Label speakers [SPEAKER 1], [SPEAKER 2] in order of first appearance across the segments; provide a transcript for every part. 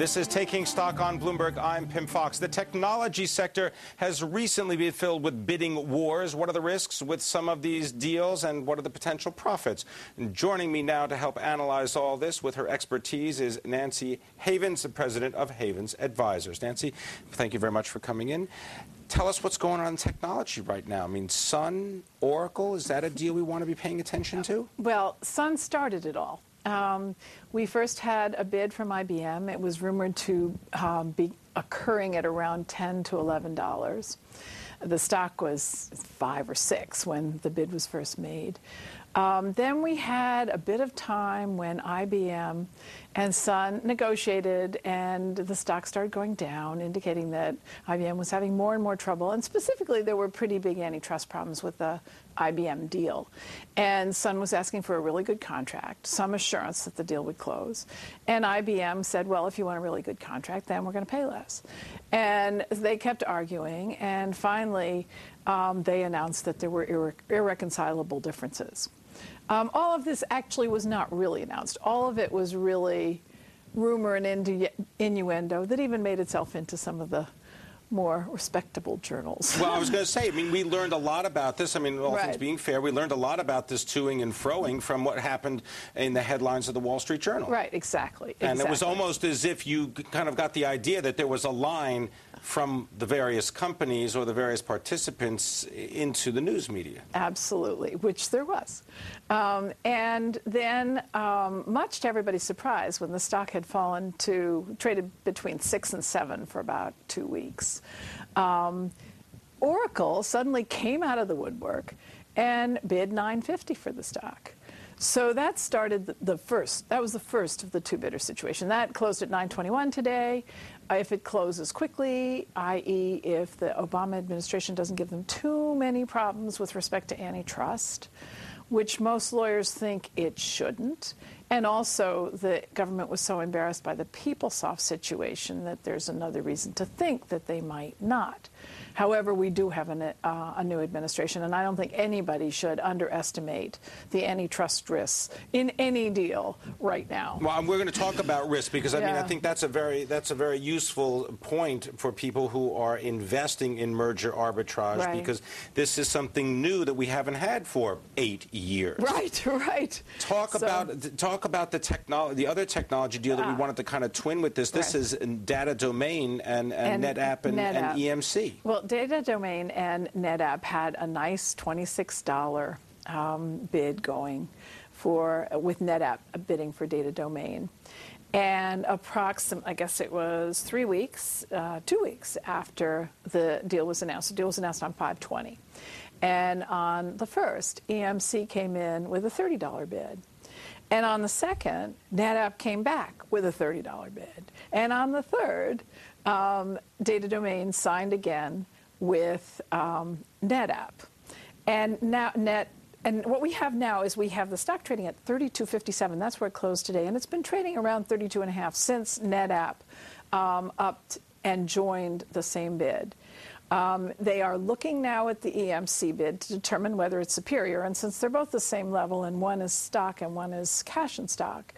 [SPEAKER 1] This is Taking Stock on Bloomberg. I'm Pim Fox. The technology sector has recently been filled with bidding wars. What are the risks with some of these deals, and what are the potential profits? And joining me now to help analyze all this with her expertise is Nancy Havens, the president of Havens Advisors. Nancy, thank you very much for coming in. Tell us what's going on in technology right now. I mean, Sun, Oracle, is that a deal we want to be paying attention to?
[SPEAKER 2] Well, Sun started it all. We first had a bid from IBM. It was rumored to be occurring at around $10 to $11. The stock was 5 or 6 when the bid was first made. Then we had a bit of time when IBM and Sun negotiated, and the stock started going down, indicating that IBM was having more and more trouble. And specifically, there were pretty big antitrust problems with the IBM deal. And Sun was asking for a really good contract, some assurance that the deal would close. And IBM said, well, if you want a really good contract, then we're going to pay less. And they kept arguing, and finally, they announced that there were irreconcilable differences. All of this actually was not really announced. All of it was really rumor and innuendo that even made itself into some of the more respectable journals.
[SPEAKER 1] Well, I was going to say, I mean, we learned a lot about this. I mean, all things being fair, we learned a lot about this toing and froing from what happened in the headlines of the Wall Street Journal.
[SPEAKER 2] Right, exactly.
[SPEAKER 1] And it was almost as if you kind of got the idea that there was a line from the various companies or the various participants into the news media.
[SPEAKER 2] Absolutely, which there was. And then, much to everybody's surprise, when the stock had fallen to, traded between 6 and 7 for about 2 weeks, Oracle suddenly came out of the woodwork and bid $9.50 for the stock. So that started that was the first of the two-bidder situation. That closed at $9.21 today. If it closes quickly, i.e. if the Obama administration doesn't give them too many problems with respect to antitrust, which most lawyers think it shouldn't, and also the government was so embarrassed by the PeopleSoft situation that there's another reason to think that they might not. However, we do have a new administration, and I don't think anybody should underestimate the antitrust risks in any deal right now.
[SPEAKER 1] Well, we're going to talk about risk because I mean I think that's a very useful point for people who are investing in merger arbitrage, because this is something new that we haven't had for 8 years.
[SPEAKER 2] Right.
[SPEAKER 1] Talk about the other technology deal that we wanted to kind of twin with this. This is data domain and NetApp and EMC.
[SPEAKER 2] Well, Data Domain and NetApp had a nice $26 bid going with NetApp bidding for Data Domain. And approximately, I guess it was 2 weeks after the deal was announced. The deal was announced on 5/20. And on the first, EMC came in with a $30 bid. And on the second, NetApp came back with a $30 bid. And on the third, Data Domain signed again with NetApp. And now what we have now is we have the stock trading at $32.57. That's where it closed today. And it's been trading around $32.50 since NetApp upped and joined the same bid. They are looking now at the EMC bid to determine whether it's superior. And since they're both the same level, and one is stock and one is cash and stock,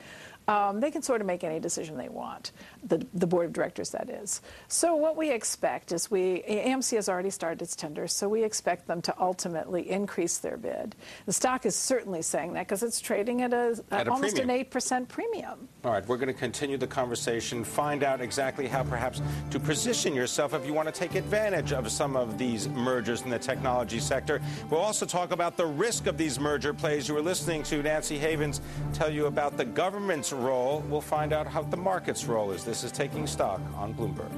[SPEAKER 2] they can sort of make any decision they want, the board of directors, that is. So what we expect is AMC has already started its tender, so we expect them to ultimately increase their bid. The stock is certainly saying that because it's trading at almost an 8% premium.
[SPEAKER 1] All right, we're going to continue the conversation, find out exactly how perhaps to position yourself if you want to take advantage of some of these mergers in the technology sector. We'll also talk about the risk of these merger plays. You were listening to Nancy Havens tell you about the government's role. We'll find out how the market's role is. This is Taking Stock on Bloomberg.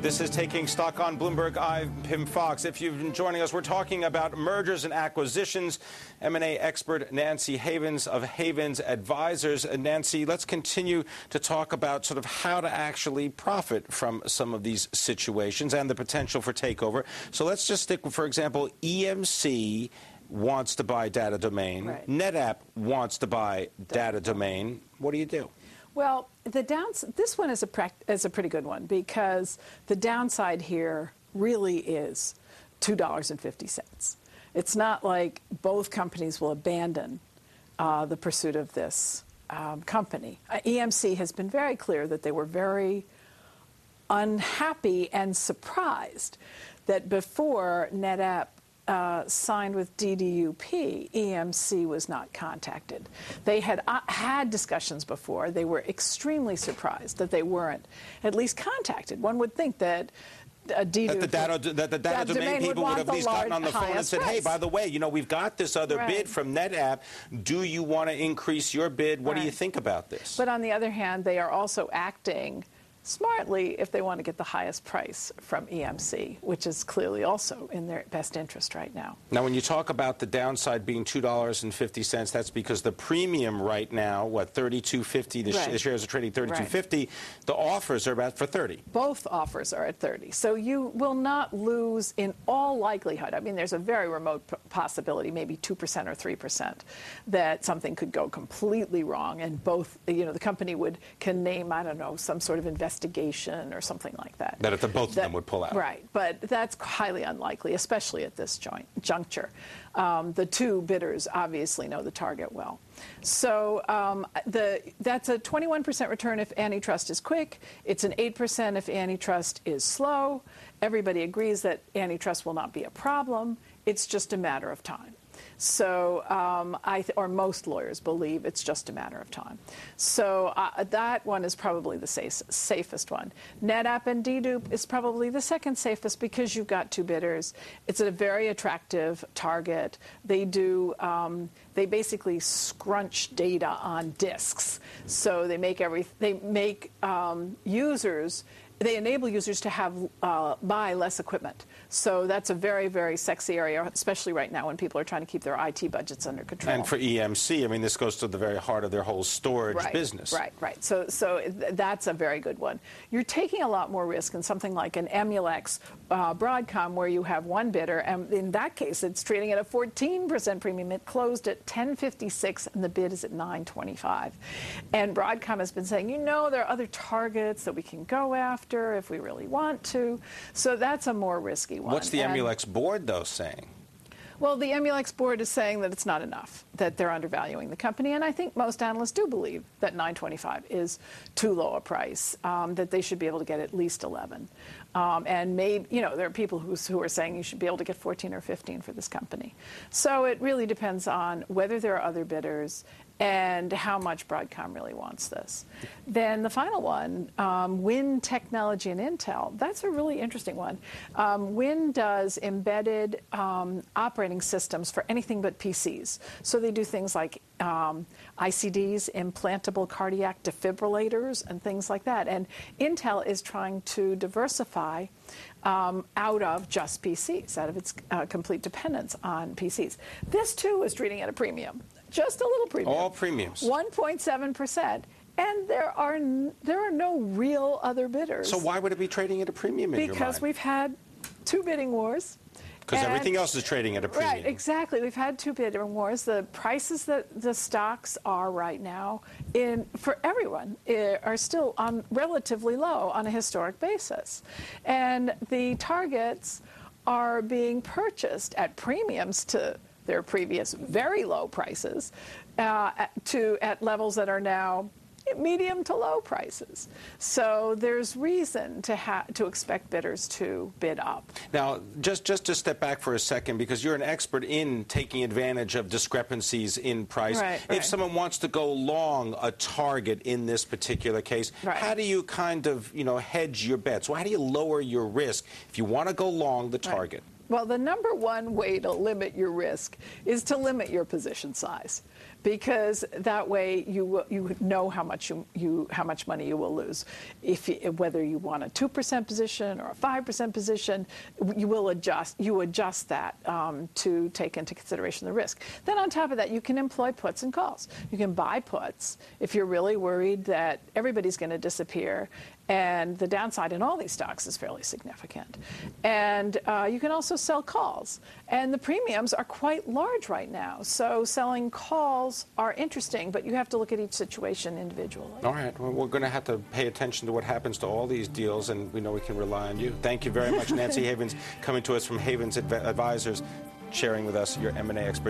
[SPEAKER 1] This is Taking Stock on Bloomberg. I'm Pim Fox. If you've been joining us, we're talking about mergers and acquisitions. M&A expert Nancy Havens of Havens Advisors. Nancy, let's continue to talk about sort of how to actually profit from some of these situations and the potential for takeover. So let's just stick, for example, EMC wants to buy Data Domain. NetApp wants to buy Data Domain. What do you do?
[SPEAKER 2] Well, this one is a pretty good one because the downside here really is $2.50. It's not like both companies will abandon the pursuit of this company. EMC has been very clear that they were very unhappy and surprised that before NetApp signed with DDUP, EMC was not contacted. They had had discussions before. They were extremely surprised that they weren't at least contacted. One would think that that the data domain people would have at least gotten on the phone and said, hey, by the way, we've got this other bid from NetApp. Do you want to increase your bid? What do you think about this? But on the other hand, they are also acting smartly if they want to get the highest price from EMC, which is clearly also in their best interest right now.
[SPEAKER 1] Now, when you talk about the downside being $2.50, that's because the premium right now, what, $32.50? The shares are trading $32.50. The offers are about for $30.
[SPEAKER 2] Both offers are at $30. So you will not lose in all likelihood. I mean, there's a very remote possibility, maybe 2% or 3%, that something could go completely wrong, and both, the company can name, I don't know, some sort of investigation or something like that.
[SPEAKER 1] That if both of them would pull out.
[SPEAKER 2] Right, but that's highly unlikely, especially at this juncture. The two bidders obviously know the target well. So that's a 21% return if antitrust is quick. It's an 8% if antitrust is slow. Everybody agrees that antitrust will not be a problem. It's just a matter of time. So, or most lawyers believe it's just a matter of time. So that one is probably the safest one. NetApp and dedupe is probably the second safest because you've got two bidders. It's a very attractive target. They do. They basically scrunch data on disks. So they make users. They enable users to have buy less equipment. So that's a very, very sexy area, especially right now when people are trying to keep their IT budgets under control.
[SPEAKER 1] And for EMC, I mean, this goes to the very heart of their whole storage business.
[SPEAKER 2] Right. So that's a very good one. You're taking a lot more risk in something like an Emulex Broadcom, where you have one bidder, and in that case, it's trading at a 14% premium. It closed at $10.56, and the bid is at $9.25. And Broadcom has been saying, there are other targets that we can go after if we really want to. So that's a more risky one.
[SPEAKER 1] What's the Emulex board, though, saying?
[SPEAKER 2] Well, the Emulex board is saying that it's not enough, that they're undervaluing the company. And I think most analysts do believe that $9.25 is too low a price, that they should be able to get at least 11. And maybe, there are people who are saying you should be able to get 14 or 15 for this company. So it really depends on whether there are other bidders and how much Broadcom really wants this. Then the final one, Win Technology and Intel. That's a really interesting one. Win does embedded operating systems for anything but PCs. So they do things like ICDs, implantable cardiac defibrillators, and things like that. And Intel is trying to diversify out of just PCs, out of its complete dependence on PCs. This, too, is trading at a premium. Just a little premium.
[SPEAKER 1] All premiums.
[SPEAKER 2] 1.7%. And there are no real other bidders.
[SPEAKER 1] So why would it be trading at a premium in your mind?
[SPEAKER 2] Because we've had two bidding wars.
[SPEAKER 1] Because everything else is trading at a premium.
[SPEAKER 2] Right, exactly. We've had two bidding wars. The prices that the stocks are right now for everyone are still relatively low on a historic basis. And the targets are being purchased at premiums to their previous very low prices at levels that are now medium to low prices. So there's reason to expect bidders to bid up.
[SPEAKER 1] Now, just to step back for a second, because you're an expert in taking advantage of discrepancies in price.
[SPEAKER 2] Right.
[SPEAKER 1] If someone wants to go long a target in this particular case, how do you kind of, hedge your bets? Well, how do you lower your risk if you want to go long the target?
[SPEAKER 2] Well, the number one way to limit your risk is to limit your position size, because that way you know how much money you will lose. Whether you want a 2% position or a 5% position, you adjust that to take into consideration the risk. Then on top of that, you can employ puts and calls. You can buy puts if you're really worried that everybody's going to disappear. And the downside in all these stocks is fairly significant. And you can also sell calls. And the premiums are quite large right now. So selling calls are interesting, but you have to look at each situation individually.
[SPEAKER 1] All right. Well, we're going to have to pay attention to what happens to all these deals, and we know we can rely on you. Thank you very much, Nancy Havens, coming to us from Havens Advisors, sharing with us your M&A expertise.